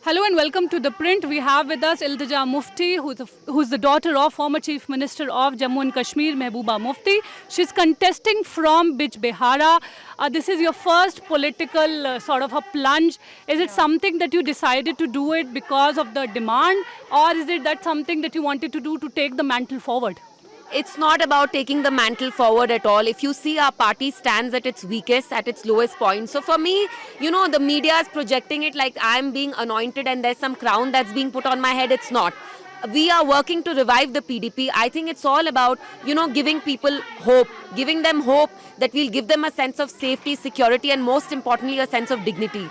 Hello and welcome to The Print. We have with us Iltija Mufti, who's the daughter of former Chief Minister of Jammu and Kashmir, Mehbooba Mufti. She's contesting from Bij Behara. This is your first political sort of a plunge. Is it something that you decided to do it because of the demand, or is it that something that you wanted to do to take the mantle forward? It's not about taking the mantle forward at all. If you see, our party stands at its weakest, at its lowest point. So for me, the media is projecting it like I'm being anointed and there's some crown that's being put on my head. It's not. We are working to revive the PDP. I think it's all about, giving people hope, giving them hope that we'll give them a sense of safety, security, and most importantly, a sense of dignity.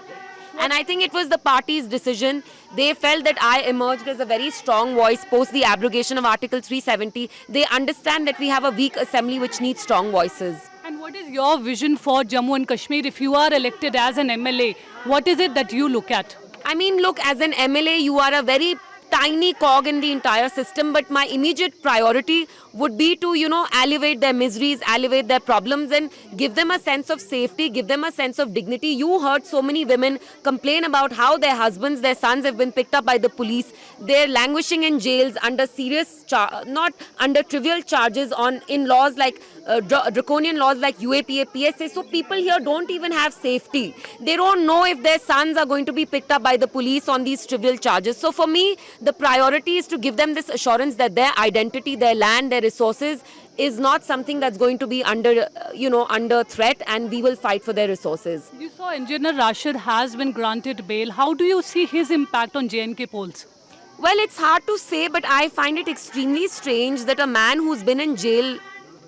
And I think it was the party's decision. They felt that I emerged as a very strong voice post the abrogation of Article 370. They understand that we have a weak assembly which needs strong voices. And what is your vision for Jammu and Kashmir if you are elected as an MLA? What is it that you look at? I mean, look, as an MLA, you are a very tiny cog in the entire system, but my immediate priority would be to, alleviate their miseries, alleviate their problems, and give them a sense of safety, give them a sense of dignity. You heard so many women complain about how their husbands, their sons have been picked up by the police. They're languishing in jails under not under trivial charges in laws like draconian laws like UAPA, PSA. So people here don't even have safety. They don't know if their sons are going to be picked up by the police on these trivial charges. So for me, the priority is to give them this assurance that their identity, their land, their resources is not something that's going to be under threat, and we will fight for their resources. You saw Engineer Rashid has been granted bail. How do you see his impact on JNK polls? Well, it's hard to say, but I find it extremely strange that a man who's been in jail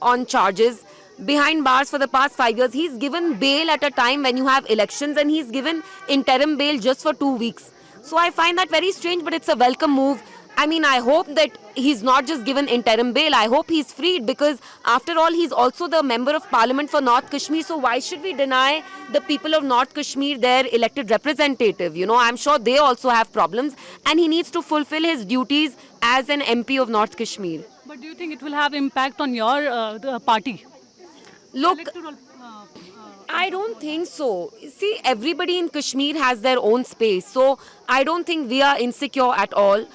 on charges behind bars for the past 5 years, he's given bail at a time when you have elections, and he's given interim bail just for 2 weeks. So I find that very strange, but it's a welcome move. I mean, I hope that he's not just given interim bail. I hope he's freed, because after all, he's also the member of parliament for North Kashmir. So why should we deny the people of North Kashmir their elected representative? I'm sure they also have problems, and he needs to fulfill his duties as an MP of North Kashmir. But do you think it will have impact on your the party? Look, Electoral, I don't think so. See, everybody in Kashmir has their own space. So I don't think we are insecure at all.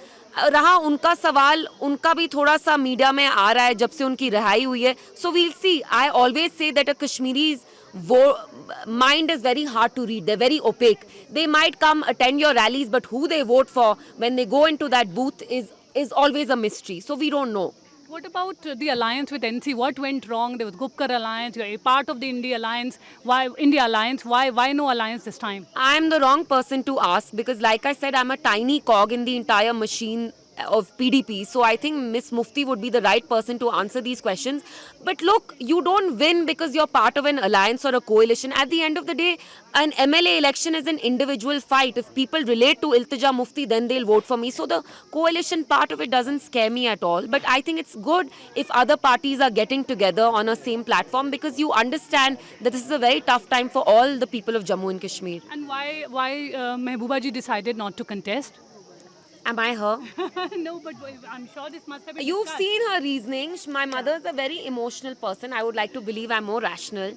रहा उनका सवाल, उनका भी थोड़ा सा media में आ रहा है जब से उनकी रिहाई हुई है. So we'll see. I always say that a Kashmiri's mind is very hard to read. They're very opaque. They might come attend your rallies, but who they vote for when they go into that booth is always a mystery. So we don't know. What about the alliance with NC? What went wrong? There was Gupkar alliance. You're a part of the India alliance. Why India alliance? Why no alliance this time? I'm the wrong person to ask, because like I said, I'm a tiny cog in the entire machine of PDP. So I think Miss Mufti would be the right person to answer these questions. But look, you don't win because you're part of an alliance or a coalition. At the end of the day, an MLA election is an individual fight. If people relate to Iltija Mufti, then they'll vote for me. So the coalition part of it doesn't scare me at all. But I think it's good if other parties are getting together on a same platform, because you understand that this is a very tough time for all the people of Jammu and Kashmir. And why Mehbooba ji decided not to contest? Am I her? No, but I'm sure this must have been You've discussed. seen her reasoning. My mother's a very emotional person. I would like to believe I'm more rational.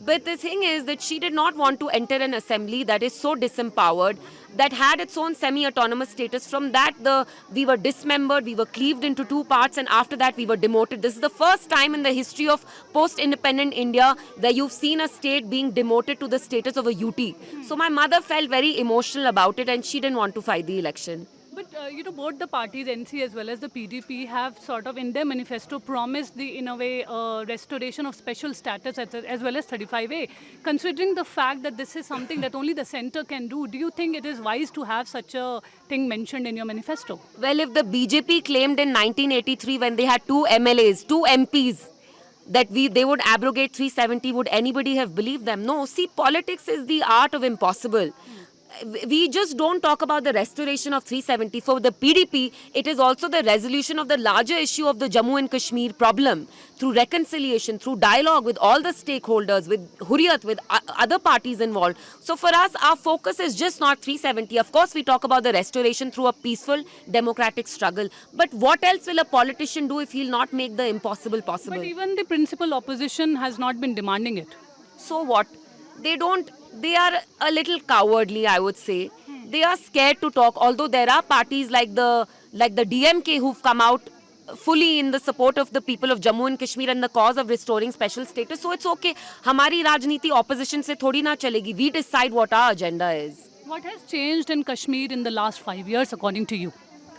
But the thing is that she did not want to enter an assembly that is so disempowered, that had its own semi-autonomous status. From that, we were dismembered, we were cleaved into two parts, and after that we were demoted. This is the first time in the history of post-independent India that you've seen a state being demoted to the status of a UT. So my mother felt very emotional about it, and she didn't want to fight the election. But both the parties, NC as well as the PDP, have sort of in their manifesto promised in a way, restoration of special status as well as 35A. Considering the fact that this is something that only the centre can do, do you think it is wise to have such a thing mentioned in your manifesto? Well, if the BJP claimed in 1983, when they had two MLAs, two MPs, that they would abrogate 370, would anybody have believed them? No. See, politics is the art of impossible. We just don't talk about the restoration of 370. For the PDP, it is also the resolution of the larger issue of the Jammu and Kashmir problem through reconciliation, through dialogue with all the stakeholders, with Hurriyat, with other parties involved. So for us, our focus is just not 370. Of course, we talk about the restoration through a peaceful democratic struggle. But what else will a politician do if he'll not make the impossible possible? But even the principal opposition has not been demanding it. So what? They are a little cowardly, I would say. they are scared to talk. Although there are parties like the DMK who've come out fully in the support of the people of Jammu and Kashmir and the cause of restoring special status. So it's okay. हमारी राजनीति opposition से थोड़ी ना चलेगी. We decide what our agenda is. What has changed in Kashmir in the last 5 years, according to you?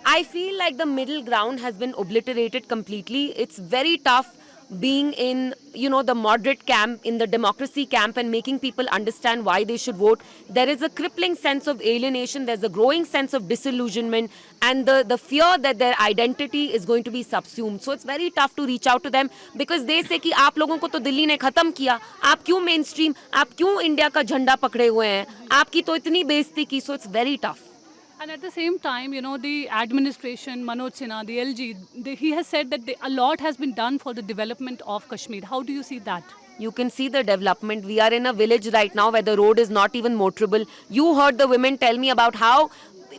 I feel like the middle ground has been obliterated completely. It's very tough being in, the moderate camp, in the democracy camp, and making people understand why they should vote. There is a crippling sense of alienation. There's a growing sense of disillusionment and the fear that their identity is going to be subsumed. So it's very tough to reach out to them because they say कि आप लोगों को तो दिल्ली ने खत्म किया, आप क्यों mainstream, आप क्यों इंडिया का झंडा पकड़े हुए हैं, आपकी तो इतनी बेइज्जती की. So it's very tough. And at the same time, the administration, Manoj Sinha, the LG, he has said that a lot has been done for the development of Kashmir. How do you see that? You can see the development. We are in a village right now where the road is not even motorable. You heard the women tell me about how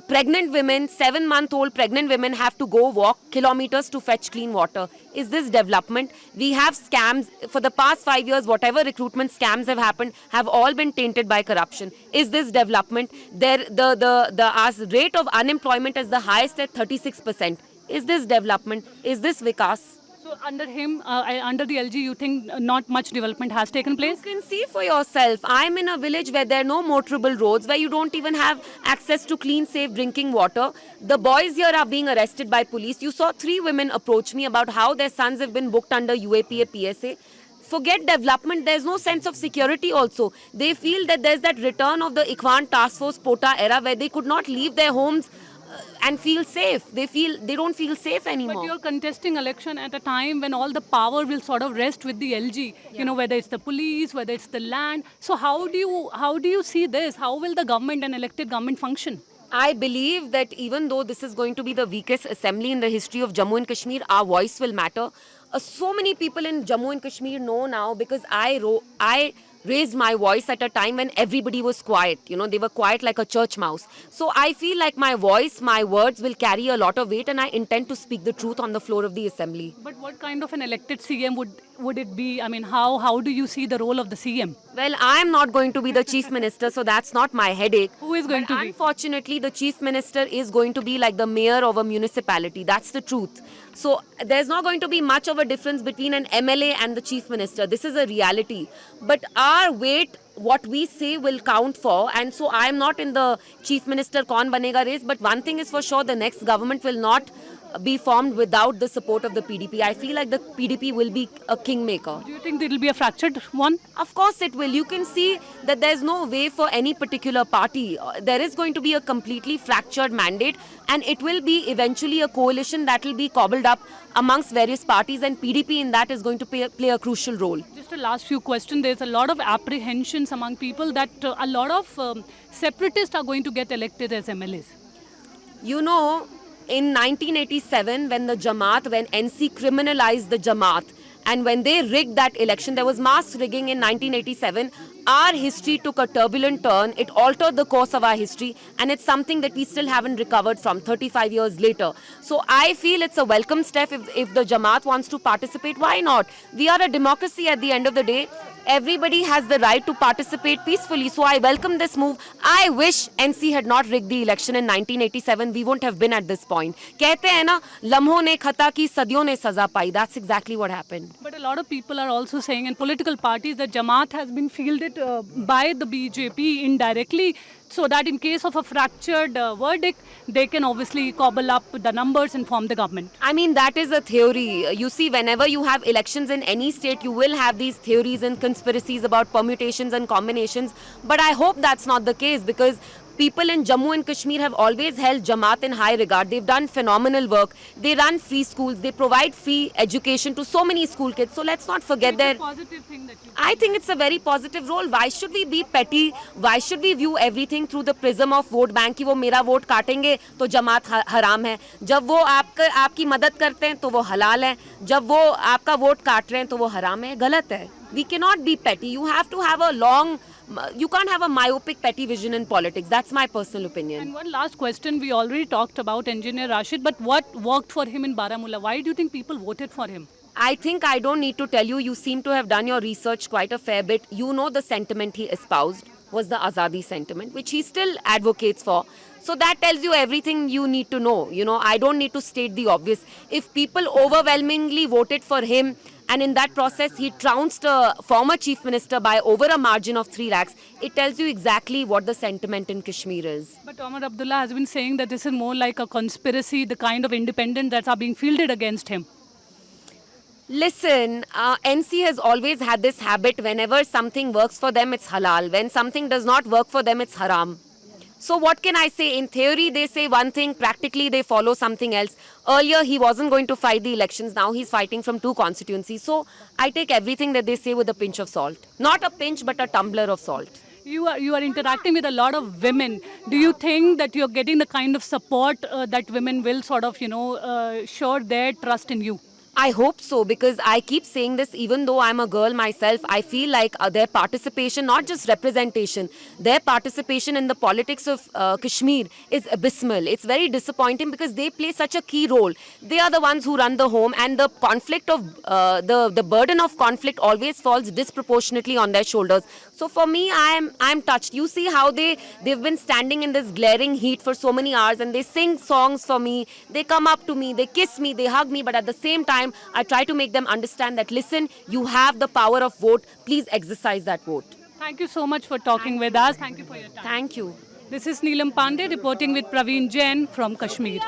pregnant women, 7-month-old pregnant women have to go walk kilometers to fetch clean water. Is this development? We have scams. For the past 5 years, whatever recruitment scams have happened have all been tainted by corruption. Is this development? The rate of unemployment is the highest at 36%. Is this development? Is this Vikas? So under him, under the LG, you think not much development has taken place? You can see for yourself. I'm in a village where there are no motorable roads, where you don't even have access to clean, safe drinking water. The boys here are being arrested by police. You saw 3 women approach me about how their sons have been booked under UAPA PSA. Forget development, there's no sense of security also. They feel that there's that return of the Ikhwan Task Force Pota era where they could not leave their homes and feel safe. They don't feel safe anymore. But you're contesting election at a time when all the power will sort of rest with the LG. Whether it's the police, whether it's the land. So how do you see this? How will the government and elected government function? I believe that even though this is going to be the weakest assembly in the history of Jammu and Kashmir, our voice will matter. So many people in Jammu and Kashmir know now because I raised my voice at a time when everybody was quiet. They were quiet like a church mouse. So I feel like my voice, my words will carry a lot of weight, and I intend to speak the truth on the floor of the assembly. But what kind of an elected CM would it be? I mean, how do you see the role of the CM? Well, I'm not going to be the chief minister, so that's not my headache. Who is going to be? Unfortunately, the chief minister is going to be like the mayor of a municipality. That's the truth. So there's not going to be much of a difference between an MLA and the chief minister. This is a reality. But our weight, what we say will count for. And so I'm not in the chief minister kaun banega race. But one thing is for sure, the next government will not be formed without the support of the PDP. I feel like the PDP will be a kingmaker. Do you think there will be a fractured one? Of course it will. You can see that there's no way for any particular party. There is going to be a completely fractured mandate, and it will be eventually a coalition that will be cobbled up amongst various parties, and PDP in that is going to play a crucial role. Just a last few questions. There's a lot of apprehensions among people that a lot of separatists are going to get elected as MLAs. In 1987, when NC criminalized the Jamaat, and when they rigged that election, there was mass rigging in 1987. Our history took a turbulent turn. It altered the course of our history, and it's something that we still haven't recovered from 35 years later. So I feel it's a welcome step if the Jamaat wants to participate. Why not? We are a democracy at the end of the day. Everybody has the right to participate peacefully. So I welcome this move. I wish NC had not rigged the election in 1987. We wouldn't have been at this point. कहते हैं ना, लम्हों ने खता की, सदियों ने सजा पाई. That's exactly what happened. But a lot of people are also saying in political parties that Jamaat has been fielded by the BJP indirectly, so that in case of a fractured verdict, they can obviously cobble up the numbers and form the government. I mean, that is a theory. You see, whenever you have elections in any state, you will have these theories and conspiracies about permutations and combinations. But I hope that's not the case, because people in Jammu and Kashmir have always held Jamaat in high regard. They've done phenomenal work. They run free schools. They provide free education to so many school kids. So let's not forget It's a positive thing that you... I think it's a very positive role. Why should we be petty? Why should we view everything through the prism of vote bank? कि वो मेरा vote काटेंगे तो जमात हराम है. जब वो आपकी मदद करते हैं तो वो हलाल है. जब वो आपका वोट काट रहे हैं तो वो हराम है. गलत है. We cannot be petty. You have to have you can't have a myopic petty vision in politics. That's my personal opinion. And one last question. We already talked about Engineer Rashid, but what worked for him in Baramulla? Why do you think people voted for him? I think I don't need to tell you. You seem to have done your research quite a fair bit. You know the sentiment he espoused. was the Azadi sentiment, which he still advocates for. So that tells you everything you need to know. You know, I don't need to state the obvious. If people overwhelmingly voted for him, and in that process he trounced a former chief minister by over a margin of 3 lakhs, it tells you exactly what the sentiment in Kashmir is. But Omar Abdullah has been saying that this is more like a conspiracy, the kind of independents that are being fielded against him. Listen, NC has always had this habit: whenever something works for them, it's halal. When something does not work for them, it's haram. So what can I say? In theory, they say one thing, practically they follow something else. Earlier, he wasn't going to fight the elections. Now he's fighting from 2 constituencies. So I take everything that they say with a pinch of salt. Not a pinch, but a tumbler of salt. You are interacting with a lot of women. Do you think that you're getting the kind of support that women will sort of, show their trust in you? I hope so, because I keep saying this, even though I'm a girl myself, I feel like their participation, not just representation, their participation in the politics of Kashmir is abysmal. It's very disappointing because they play such a key role. They are the ones who run the home, and the conflict of the burden of conflict always falls disproportionately on their shoulders. So for me, I'm touched. You see how they've been standing in this glaring heat for so many hours, and they sing songs for me. They come up to me, they kiss me, they hug me, but at the same time, I try to make them understand that, listen, you have the power of vote. Please exercise that vote. Thank you so much for talking with us. Thank you for your time. Thank you. This is Neelam Pandey reporting with Praveen Jain from Kashmir.